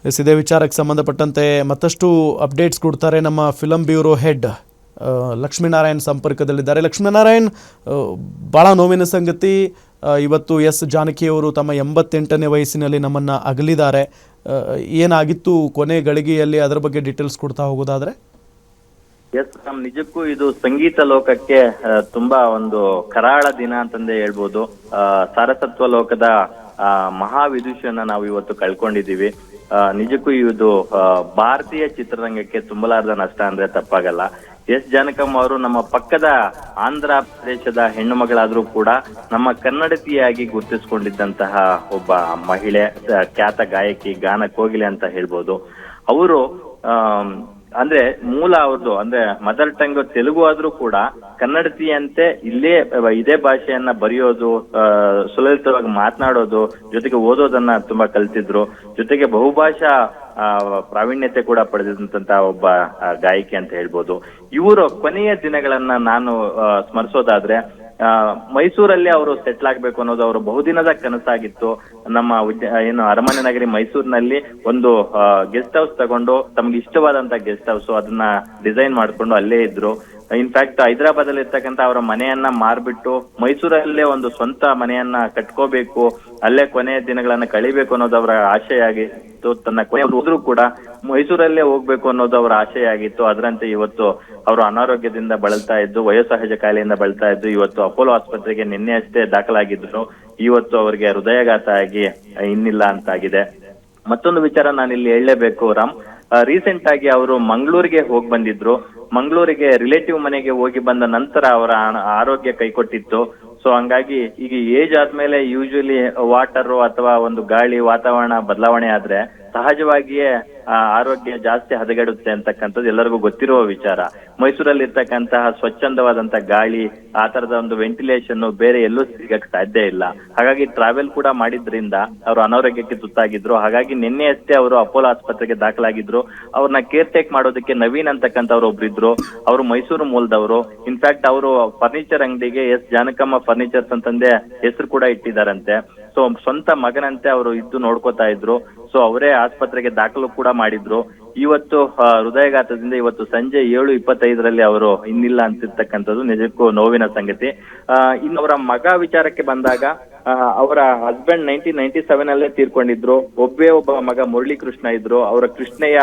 ಇದೇ ವಿಚಾರಕ್ಕೆ ಸಂಬಂಧಪಟ್ಟಂತೆ ಮತ್ತಷ್ಟು ಅಪ್ಡೇಟ್ಸ್ ಕೊಡ್ತಾರೆ ನಮ್ಮ ಫಿಲಂ ಬ್ಯೂರೋ ಹೆಡ್ ಲಕ್ಷ್ಮೀನಾರಾಯಣ್ ಸಂಪರ್ಕದಲ್ಲಿದ್ದಾರೆ. ಲಕ್ಷ್ಮೀನಾರಾಯಣ್, ಭಾಳ ನೋವಿನ ಸಂಗತಿ, ಇವತ್ತು ಎಸ್ ಜಾನಕಿಯವರು ತಮ್ಮ 88ನೇ ವಯಸ್ಸಿನಲ್ಲಿ ನಮ್ಮನ್ನು ಅಗಲಿದ್ದಾರೆ. ಏನಾಗಿತ್ತು ಕೊನೆ ಗಳಿಗೆಯಲ್ಲಿ, ಅದರ ಬಗ್ಗೆ ಡೀಟೇಲ್ಸ್ ಕೊಡ್ತಾ ಹೋಗೋದಾದ್ರೆ? ಎಸ್ ರಾಮ್, ನಿಜಕ್ಕೂ ಇದು ಸಂಗೀತ ಲೋಕಕ್ಕೆ ತುಂಬಾ ಒಂದು ಕರಾಳ ದಿನ ಅಂತಂದೇ ಹೇಳ್ಬೋದು. ಸಾರಸತ್ವ ಲೋಕದ ಮಹಾವಿದುಷಿಯನ್ನ ನಾವು ಇವತ್ತು ಕಳ್ಕೊಂಡಿದ್ದೀವಿ. ನಿಜಕ್ಕೂ ಇದು ಭಾರತೀಯ ಚಿತ್ರರಂಗಕ್ಕೆ ತುಂಬಲಾರದ ನಷ್ಟ ಅಂದ್ರೆ ತಪ್ಪಾಗಲ್ಲ. ಎಸ್ ಜಾನಕಮ್ಮ ಅವರು ನಮ್ಮ ಪಕ್ಕದ ಆಂಧ್ರ ಪ್ರದೇಶದ ಹೆಣ್ಣು ಮಗಳಾದ್ರೂ ಕೂಡ ನಮ್ಮ ಕನ್ನಡತಿಯಾಗಿ ಗುರುತಿಸಿಕೊಂಡಿದ್ದಂತಹ ಒಬ್ಬ ಮಹಿಳೆ, ಖ್ಯಾತ ಗಾಯಕಿ, ಗಾನ ಕೋಗಿಲೆ ಅಂತ ಹೇಳ್ಬೋದು. ಅವರು ಅಂದ್ರೆ ಮೂಲ ಅವ್ರದ್ದು ಅಂದ್ರೆ ಮದರ್ ಟಂಗ್ ತೆಲುಗು ಆದ್ರೂ ಕೂಡ ಕನ್ನಡತಿಯಂತೆ ಇದೇ ಭಾಷೆಯನ್ನ ಬರೆಯೋದು, ಸುಲಲಿತವಾಗಿ ಮಾತನಾಡೋದು, ಜೊತೆಗೆ ಓದೋದನ್ನ ತುಂಬಾ ಕಲ್ತಿದ್ರು. ಜೊತೆಗೆ ಬಹುಭಾಷಾ ಪ್ರಾವೀಣ್ಯತೆ ಕೂಡ ಪಡೆದಂತ ಒಬ್ಬ ಗಾಯಕಿ ಅಂತ ಹೇಳ್ಬೋದು. ಇವರು ಕೊನೆಯ ದಿನಗಳನ್ನ ನಾನು ಸ್ಮರಿಸೋದಾದ್ರೆ, ಮೈಸೂರಲ್ಲಿ ಅವರು ಸೆಟ್ಲ್ ಆಗ್ಬೇಕು ಅನ್ನೋದು ಅವರು ಬಹುದಿನದ ಕನಸಾಗಿತ್ತು. ನಮ್ಮ ಅರಮನೆ ನಗರಿ ಮೈಸೂರಿನಲ್ಲಿ ಒಂದು ಗೆಸ್ಟ್ ಹೌಸ್ ತಗೊಂಡು, ತಮ್ಗೆ ಇಷ್ಟವಾದಂತ ಗೆಸ್ಟ್ ಹೌಸ್, ಅದನ್ನ ಡಿಸೈನ್ ಮಾಡ್ಕೊಂಡು ಅಲ್ಲೇ ಇದ್ರು. ಇನ್ಫ್ಯಾಕ್ಟ್ ಹೈದರಾಬಾದ್ ಅಲ್ಲಿ ಇರ್ತಕ್ಕಂಥ ಅವರ ಮನೆಯನ್ನ ಮಾರ್ಬಿಟ್ಟು ಮೈಸೂರಲ್ಲೇ ಒಂದು ಸ್ವಂತ ಮನೆಯನ್ನ ಕಟ್ಕೋಬೇಕು, ಅಲ್ಲೇ ಕೊನೆಯ ದಿನಗಳನ್ನ ಕಳಿಬೇಕು ಅನ್ನೋದು ಅವರ ಆಶಯ ಆಗಿತ್ತು. ತನ್ನ ಕೊನೆ ಹೋದ್ರೂ ಕೂಡ ಮೈಸೂರಲ್ಲೇ ಹೋಗ್ಬೇಕು ಅನ್ನೋದು ಅವರ ಆಶಯ ಆಗಿತ್ತು. ಅದರಂತೆ ಇವತ್ತು ಅವರು ಅನಾರೋಗ್ಯದಿಂದ ಬಳಲ್ತಾ ಇದ್ದು, ವಯೋಸಹಜ ಕಾಯಿಲೆಯಿಂದ ಬಳಲ್ತಾ ಇದ್ದು, ಇವತ್ತು ಅಪೋಲೋ ಆಸ್ಪತ್ರೆಗೆ ನಿನ್ನೆ ಅಷ್ಟೇ ದಾಖಲಾಗಿದ್ರು. ಇವತ್ತು ಅವರಿಗೆ ಹೃದಯಾಘಾತ ಆಗಿ ಇನ್ನಿಲ್ಲ ಅಂತಾಗಿದೆ. ಮತ್ತೊಂದು ವಿಚಾರ ನಾನು ಇಲ್ಲಿ ಹೇಳಲೇಬೇಕು ರಾಮ್. ರೀಸೆಂಟ್ ಆಗಿ ಅವರು ಮಂಗಳೂರಿಗೆ ಹೋಗಿ ಬಂದಿದ್ರು. ಮಂಗಳೂರಿಗೆ ರಿಲೇಟಿವ್ ಮನೆಗೆ ಹೋಗಿ ಬಂದ ನಂತರ ಅವರ ಆರೋಗ್ಯ ಕೈಕೊಟ್ಟಿತ್ತು. ಸೊ ಹಂಗಾಗಿ ಈಗ ಏಜ್ ಆದ್ಮೇಲೆ ಯೂಶಲಿ ವಾಟರ್ ಅಥವಾ ಒಂದು ಗಾಳಿ ವಾತಾವರಣ ಬದಲಾವಣೆ ಆದ್ರೆ ಸಹಜವಾಗಿಯೇ ಆರೋಗ್ಯ ಜಾಸ್ತಿ ಹದಗೆಡುತ್ತೆ ಅಂತಕ್ಕಂಥದ್ದು ಎಲ್ಲರಿಗೂ ಗೊತ್ತಿರುವ ವಿಚಾರ. ಮೈಸೂರಲ್ಲಿ ಇರ್ತಕ್ಕಂತಹ ಸ್ವಚ್ಛಂದವಾದಂತ ಗಾಳಿ, ಆ ತರದ ಒಂದು ವೆಂಟಿಲೇಷನ್ ಬೇರೆ ಎಲ್ಲೂ ಸಿಗಕ್ ಸಾಧ್ಯ ಇಲ್ಲ. ಹಾಗಾಗಿ ಟ್ರಾವೆಲ್ ಕೂಡ ಮಾಡಿದ್ರಿಂದ ಅವರು ಅನಾರೋಗ್ಯಕ್ಕೆ ತುತ್ತಾಗಿದ್ರು. ಹಾಗಾಗಿ ನಿನ್ನೆ ಅಷ್ಟೇ ಅವರು ಅಪೋಲೋ ಆಸ್ಪತ್ರೆಗೆ ದಾಖಲಾಗಿದ್ರು. ಅವ್ರನ್ನ ಕೇರ್ ಟೇಕ್ ಮಾಡೋದಕ್ಕೆ ನವೀನ್ ಅಂತಕ್ಕಂಥವ್ರು ಒಬ್ರಿದ್ರು. ಅವರು ಮೈಸೂರು ಮೂಲದವರು. ಇನ್ಫ್ಯಾಕ್ಟ್ ಅವರು ಫರ್ನಿಚರ್ ಅಂಗಡಿಗೆ ಎಸ್ ಜಾನಕಮ್ಮ ಫರ್ನಿಚರ್ಸ್ ಅಂತಂದೇ ಹೆಸರು ಕೂಡ ಇಟ್ಟಿದಾರಂತೆ. ಸೊ ಸ್ವಂತ ಮಗನಂತೆ ಅವರು ಇದ್ದು ನೋಡ್ಕೋತಾ ಇದ್ರು. ಸೊ ಅವರೇ ಆಸ್ಪತ್ರೆಗೆ ದಾಖಲು ಕೂಡ ಮಾಡಿದ್ರು. ಇವತ್ತು ಹೃದಯಾಘಾತದಿಂದ ಇವತ್ತು ಸಂಜೆ 7:25 ಅವರು ಇನ್ನಿಲ್ಲ ಅಂತಿರ್ತಕ್ಕಂಥದ್ದು ನಿಜಕ್ಕೂ ನೋವಿನ ಸಂಗತಿ. ಇನ್ನು ಅವರ ಮಗ ವಿಚಾರಕ್ಕೆ ಬಂದಾಗ, ಅವರ ಹಸ್ಬೆಂಡ್ 1997 ಅಲ್ಲೇ ತೀರ್ಕೊಂಡಿದ್ರು. ಒಬ್ಬ ಮಗ ಮುರಳಿ ಕೃಷ್ಣ ಇದ್ರು. ಅವರ ಕೃಷ್ಣಯ್ಯ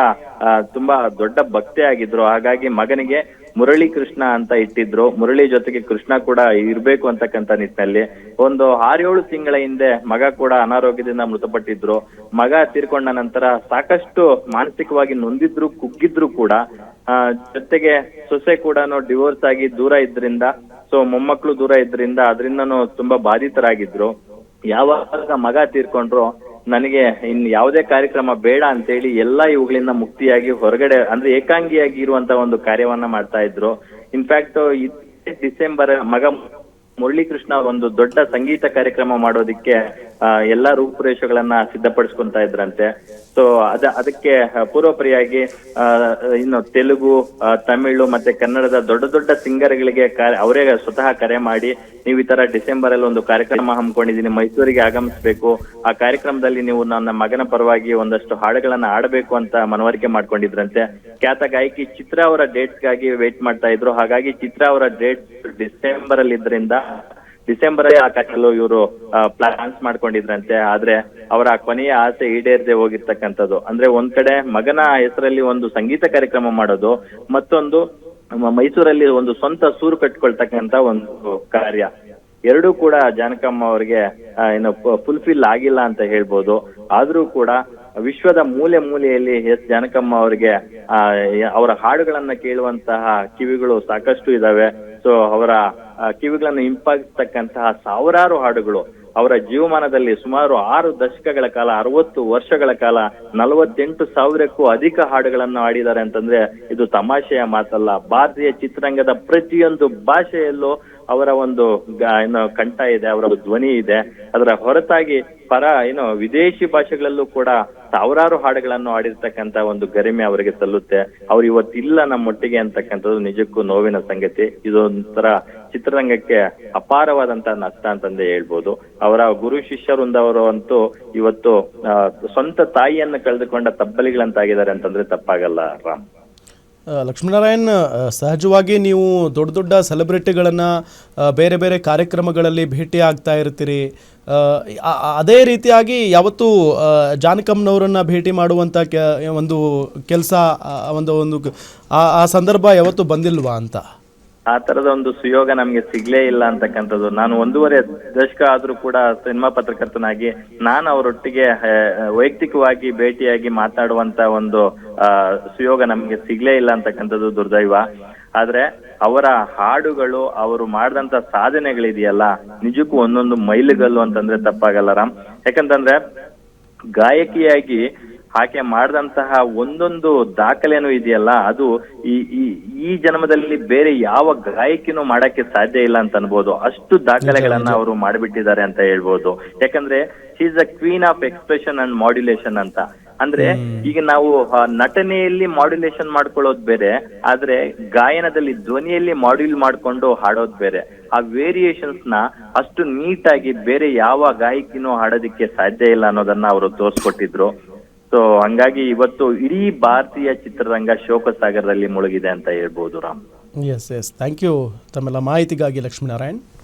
ತುಂಬಾ ದೊಡ್ಡ ಭಕ್ತೆ ಆಗಿದ್ರು. ಹಾಗಾಗಿ ಮಗನಿಗೆ ಮುರಳಿ ಕೃಷ್ಣ ಅಂತ ಇಟ್ಟಿದ್ರು. ಮುರಳಿ ಜೊತೆಗೆ ಕೃಷ್ಣ ಕೂಡ ಇರ್ಬೇಕು ಅಂತಕ್ಕಂಥ ನಿಟ್ಟಿನಲ್ಲಿ ಒಂದು 6-7 ತಿಂಗಳ ಹಿಂದೆ ಮಗ ಕೂಡ ಅನಾರೋಗ್ಯದಿಂದ ಮೃತಪಟ್ಟಿದ್ರು. ಮಗ ತೀರ್ಕೊಂಡ ನಂತರ ಸಾಕಷ್ಟು ಮಾನಸಿಕವಾಗಿ ನೊಂದಿದ್ರು, ಕುಗ್ಗಿದ್ರು ಕೂಡ. ಜೊತೆಗೆ ಸೊಸೆ ಕೂಡ ಡಿವೋರ್ಸ್ ಆಗಿ ದೂರ ಇದ್ರಿಂದ, ಸೊ ಮೊಮ್ಮಕ್ಕಳು ದೂರ ಇದ್ರಿಂದ ಅದರಿಂದನೂ ತುಂಬಾ ಬಾಧಿತರಾಗಿದ್ರು. ಯಾವಾಗ ಮಗ ತೀರ್ಕೊಂಡ್ರು, ನನಗೆ ಇನ್ ಯಾವುದೇ ಕಾರ್ಯಕ್ರಮ ಬೇಡ ಅಂತೇಳಿ ಎಲ್ಲಾ ಇವುಗಳಿಂದ ಮುಕ್ತಿಯಾಗಿ ಹೊರಗಡೆ ಅಂದ್ರೆ ಏಕಾಂಗಿಯಾಗಿ ಇರುವಂತ ಒಂದು ಕಾರ್ಯವನ್ನ ಮಾಡ್ತಾ ಇದ್ರು. ಇನ್ಫ್ಯಾಕ್ಟ್ ಡಿಸೆಂಬರ್ ಮಗ ಮುರಳಿ ಕೃಷ್ಣ ಒಂದು ದೊಡ್ಡ ಸಂಗೀತ ಕಾರ್ಯಕ್ರಮ ಮಾಡೋದಿಕ್ಕೆ ಎಲ್ಲಾ ರೂಪುರೇಷೆಗಳನ್ನ ಸಿದ್ಧಪಡಿಸ್ಕೊಂತ ಇದ್ರಂತೆ. ಸೊ ಅದಕ್ಕೆ ಪೂರ್ವಪರಿಯಾಗಿ ಇನ್ನು ತೆಲುಗು, ತಮಿಳು ಮತ್ತೆ ಕನ್ನಡದ ದೊಡ್ಡ ದೊಡ್ಡ ಸಿಂಗರ್ಗಳಿಗೆ ಅವರೇ ಸ್ವತಃ ಕರೆ ಮಾಡಿ, ನೀವು ಈ ತರ ಡಿಸೆಂಬರ್ ಅಲ್ಲಿ ಒಂದು ಕಾರ್ಯಕ್ರಮ ಹಮ್ಮಿಕೊಂಡಿದ್ದೀನಿ, ಮೈಸೂರಿಗೆ ಆಗಮಿಸ್ಬೇಕು, ಆ ಕಾರ್ಯಕ್ರಮದಲ್ಲಿ ನೀವು ನನ್ನ ಮಗನ ಪರವಾಗಿ ಒಂದಷ್ಟು ಹಾಡುಗಳನ್ನ ಆಡಬೇಕು ಅಂತ ಮನವರಿಕೆ ಮಾಡ್ಕೊಂಡಿದ್ರಂತೆ. ಖ್ಯಾತ ಗಾಯಕಿ ಚಿತ್ರ ಅವರ ಡೇಟ್ಸ್ ಗಾಗಿ ವೇಟ್ ಮಾಡ್ತಾ ಇದ್ರು. ಹಾಗಾಗಿ ಚಿತ್ರ ಅವರ ಡೇಟ್ ಡಿಸೆಂಬರ್ ಅಲ್ಲಿ ಇದ್ರಿಂದ ಡಿಸೆಂಬರ್ ಹಾಕಲು ಇವರು ಪ್ಲಾನ್ಸ್ ಮಾಡ್ಕೊಂಡಿದ್ರಂತೆ. ಆದ್ರೆ ಅವರ ಕೊನೆಯ ಆಸೆ ಈಡೇರದೆ ಹೋಗಿರ್ತಕ್ಕಂಥದ್ದು. ಅಂದ್ರೆ ಒಂದ್ ಕಡೆ ಮಗನ ಹೆಸರಲ್ಲಿ ಒಂದು ಸಂಗೀತ ಕಾರ್ಯಕ್ರಮ ಮಾಡೋದು, ಮತ್ತೊಂದು ಮೈಸೂರಲ್ಲಿ ಒಂದು ಸ್ವಂತ ಸೂರು ಕಟ್ಕೊಳ್ತಕ್ಕಂತ ಒಂದು ಕಾರ್ಯ, ಎರಡೂ ಕೂಡ ಜಾನಕಮ್ಮ ಅವರಿಗೆ ಏನು ಫುಲ್ಫಿಲ್ ಆಗಿಲ್ಲ ಅಂತ ಹೇಳ್ಬೋದು. ಆದ್ರೂ ಕೂಡ ವಿಶ್ವದ ಮೂಲೆ ಮೂಲೆಯಲ್ಲಿ ಎಸ್ ಜಾನಕಮ್ಮ ಅವರಿಗೆ ಅವರ ಹಾಡುಗಳನ್ನ ಕೇಳುವಂತಹ ಕಿವಿಗಳು ಸಾಕಷ್ಟು ಇದಾವೆ. ಸೊ ಅವರ ಕಿವಿಗಳನ್ನು ಹಿಂಪಾಗಿಸ್ತಕ್ಕಂತಹ ಸಾವಿರಾರು ಹಾಡುಗಳು ಅವರ ಜೀವಮಾನದಲ್ಲಿ ಸುಮಾರು 6 ದಶಕಗಳ ಕಾಲ, 60 ವರ್ಷಗಳ ಕಾಲ 48,000ಕ್ಕೂ ಅಧಿಕ ಹಾಡುಗಳನ್ನು ಹಾಡಿದ್ದಾರೆ ಅಂತಂದ್ರೆ ಇದು ತಮಾಷೆಯ ಮಾತಲ್ಲ. ಭಾರತೀಯ ಚಿತ್ರರಂಗದ ಪ್ರತಿಯೊಂದು ಭಾಷೆಯಲ್ಲೂ ಅವರ ಒಂದು ಕಂಠ ಇದೆ, ಅವರ ಧ್ವನಿ ಇದೆ. ಅದರ ಹೊರತಾಗಿ ವಿದೇಶಿ ಭಾಷೆಗಳಲ್ಲೂ ಕೂಡ ಸಾವಿರಾರು ಹಾಡುಗಳನ್ನು ಹಾಡಿರ್ತಕ್ಕಂತ ಒಂದು ಗರಿಮೆ ಅವರಿಗೆ ಸಲ್ಲುತ್ತೆ. ಅವ್ರು ಇವತ್ತಿಲ್ಲ ನಮ್ಮೊಟ್ಟಿಗೆ ಅಂತಕ್ಕಂಥದ್ದು ನಿಜಕ್ಕೂ ನೋವಿನ ಸಂಗತಿ. ಇದೊಂಥರ ಚಿತ್ರರಂಗಕ್ಕೆ ಅಪಾರವಾದಂತ ನಷ್ಟ ಅಂತಂದೇ ಹೇಳ್ಬೋದು. ಅವರ ಗುರು ಶಿಷ್ಯರುಂದವರು ಅಂತೂ ಇವತ್ತು ಸ್ವಂತ ತಾಯಿಯನ್ನು ಕಳೆದುಕೊಂಡ ತಬ್ಬಲಿಗಳಂತಾಗಿದ್ದಾರೆ ಅಂತಂದ್ರೆ ತಪ್ಪಾಗಲ್ಲ ರಾಮ್. ಲಕ್ಷ್ಮೀನಾರಾಯಣ್, ಸಹಜವಾಗಿ ನೀವು ದೊಡ್ಡ ದೊಡ್ಡ ಸೆಲೆಬ್ರಿಟಿಗಳನ್ನು ಬೇರೆ ಬೇರೆ ಕಾರ್ಯಕ್ರಮಗಳಲ್ಲಿ ಭೇಟಿ ಆಗ್ತಾ ಇರ್ತೀರಿ. ಅದೇ ರೀತಿಯಾಗಿ ಯಾವತ್ತೂ ಜಾನಕಮ್ಮನವರನ್ನು ಭೇಟಿ ಮಾಡುವಂಥ ಒಂದು ಕೆಲಸ ಒಂದು ಆ ಸಂದರ್ಭ ಯಾವತ್ತೂ ಬಂದಿಲ್ವಾ ಅಂತ? ಆ ತರದ ಒಂದು ಸುಯೋಗ ನಮ್ಗೆ ಸಿಗ್ಲೇ ಇಲ್ಲ ಅಂತಕ್ಕಂಥದ್ದು. ನಾನು 1.5 ದಶಕ ಆದ್ರೂ ಕೂಡ ಸಿನಿಮಾ ಪತ್ರಕರ್ತನಾಗಿ ನಾನು ಅವರೊಟ್ಟಿಗೆ ವೈಯಕ್ತಿಕವಾಗಿ ಭೇಟಿಯಾಗಿ ಮಾತಾಡುವಂತ ಒಂದು ಸುಯೋಗ ನಮ್ಗೆ ಸಿಗ್ಲೇ ಇಲ್ಲ ಅಂತಕ್ಕಂಥದ್ದು ದುರ್ದೈವ. ಆದ್ರೆ ಅವರ ಹಾಡುಗಳು, ಅವರು ಮಾಡಿದಂತ ಸಾಧನೆಗಳಿದೆಯಲ್ಲ, ನಿಜಕ್ಕೂ ಒಂದೊಂದು ಮೈಲುಗಲ್ಲು ಅಂತಂದ್ರೆ ತಪ್ಪಾಗಲ್ಲ ರಾಮ್. ಯಾಕಂತಂದ್ರೆ ಗಾಯಕಿಯಾಗಿ ಆಕೆ ಮಾಡಿದಂತಹ ಒಂದೊಂದು ದಾಖಲೆನೂ ಇದೆಯಲ್ಲ, ಅದು ಈ ಜನ್ಮದಲ್ಲಿ ಬೇರೆ ಯಾವ ಗಾಯಕಿನೂ ಮಾಡಕ್ಕೆ ಸಾಧ್ಯ ಇಲ್ಲ ಅಂತ ಅನ್ಬೋದು. ಅಷ್ಟು ದಾಖಲೆಗಳನ್ನ ಅವರು ಮಾಡಿಬಿಟ್ಟಿದ್ದಾರೆ ಅಂತ ಹೇಳ್ಬೋದು. ಯಾಕಂದ್ರೆ she is a queen of expression and modulation ಅಂತ. ಅಂದ್ರೆ ಈಗ ನಾವು ನಟನೆಯಲ್ಲಿ ಮಾಡ್ಯುಲೇಷನ್ ಮಾಡ್ಕೊಳ್ಳೋದು ಬೇರೆ, ಆದ್ರೆ ಗಾಯನದಲ್ಲಿ ಧ್ವನಿಯಲ್ಲಿ ಮಾಡ್ಯೂಲ್ ಮಾಡ್ಕೊಂಡು ಹಾಡೋದು ಬೇರೆ. ಆ ವೇರಿಯೇಷನ್ಸ್ ನ ಅಷ್ಟು ನೀಟಾಗಿ ಬೇರೆ ಯಾವ ಗಾಯಕಿನೂ ಹಾಡೋದಿಕ್ಕೆ ಸಾಧ್ಯ ಇಲ್ಲ ಅನ್ನೋದನ್ನ ಅವರು ತೋರ್ಸ್ಕೊಟ್ಟಿದ್ರು. ಸೊ ಹಂಗಾಗಿ ಇವತ್ತು ಇಡೀ ಭಾರತೀಯ ಚಿತ್ರರಂಗ ಶೋಕ ಸಾಗರದಲ್ಲಿ ಮುಳುಗಿದೆ ಅಂತ ಹೇಳ್ಬೋದು ರಾಮ್. ಎಸ್, ಥ್ಯಾಂಕ್ ಯು ತಮ್ಮೆಲ್ಲ ಮಾಹಿತಿಗಾಗಿ ಲಕ್ಷ್ಮೀನಾರಾಯಣ್.